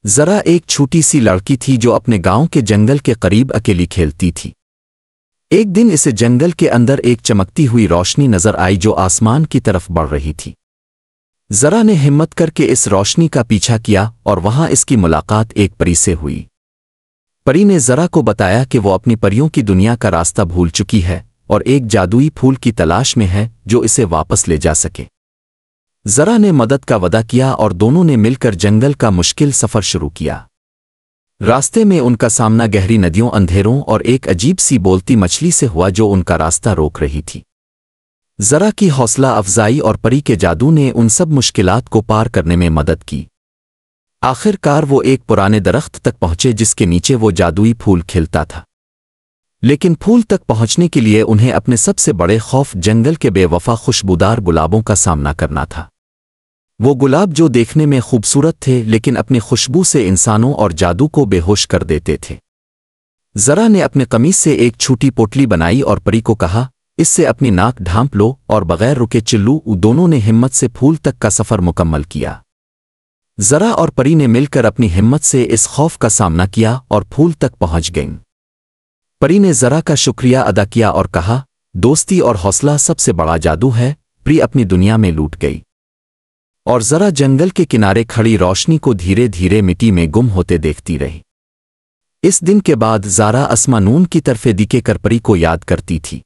ذرا ایک چھوٹی سی لڑکی تھی جو اپنے گاؤں کے جنگل کے قریب اکیلی کھیلتی تھی۔ ایک دن اسے جنگل کے اندر ایک چمکتی ہوئی روشنی نظر آئی جو آسمان کی طرف بڑھ رہی تھی۔ ذرا نے ہمت کر کے اس روشنی کا پیچھا کیا اور وہاں اس کی ملاقات ایک پری سے ہوئی۔ پری نے ذرا کو بتایا کہ وہ اپنی پریوں کی دنیا کا راستہ بھول چکی ہے اور ایک جادوئی پھول کی تلاش میں ہے جو اسے واپس لے جا سکے۔ ذرا نے مدد کا وعدہ کیا اور دونوں نے مل کر جنگل کا مشکل سفر شروع کیا۔ راستے میں ان کا سامنا گہری ندیوں، اندھیروں اور ایک عجیب سی بولتی مچھلی سے ہوا جو ان کا راستہ روک رہی تھی۔ ذرا کی حوصلہ افزائی اور پری کے جادو نے ان سب مشکلات کو پار کرنے میں مدد کی۔ آخر کار وہ ایک پرانے درخت تک پہنچے جس کے نیچے وہ جادوئی پھول کھلتا تھا، لیکن پھول تک پہنچنے کے لیے انہیں اپنے سب سے بڑے خوف جنگل کے بے وفا خوشبودار گلابوں کا سامنا کرنا تھا۔ وہ گلاب جو دیکھنے میں خوبصورت تھے لیکن اپنی خوشبو سے انسانوں اور جادو کو بے ہوش کر دیتے تھے۔ ذرا نے اپنے قمیص سے ایک چھوٹی پوٹلی بنائی اور پری کو کہا، اس سے اپنی ناک ڈھانپ لو، اور بغیر رکے چلو۔ دونوں نے ہمت سے پھول تک کا سفر مکمل کیا۔ ذرا اور پری نے مل کر اپنی ہمت سے اس خوف کا سامنا کیا اور پھول تک پہنچ گئیں۔ پری نے ذرا کا شکریہ ادا کیا اور کہا، دوستی اور حوصلہ سب سے بڑا جادو ہے۔ پری اپنی دنیا میں لوٹ گئی اور ذرا جنگل کے کنارے کھڑی روشنی کو دھیرے دھیرے مٹی میں گم ہوتے دیکھتی رہی۔ اس دن کے بعد ذرا آسمانون کی طرف دیکھ کر پری کو یاد کرتی تھی۔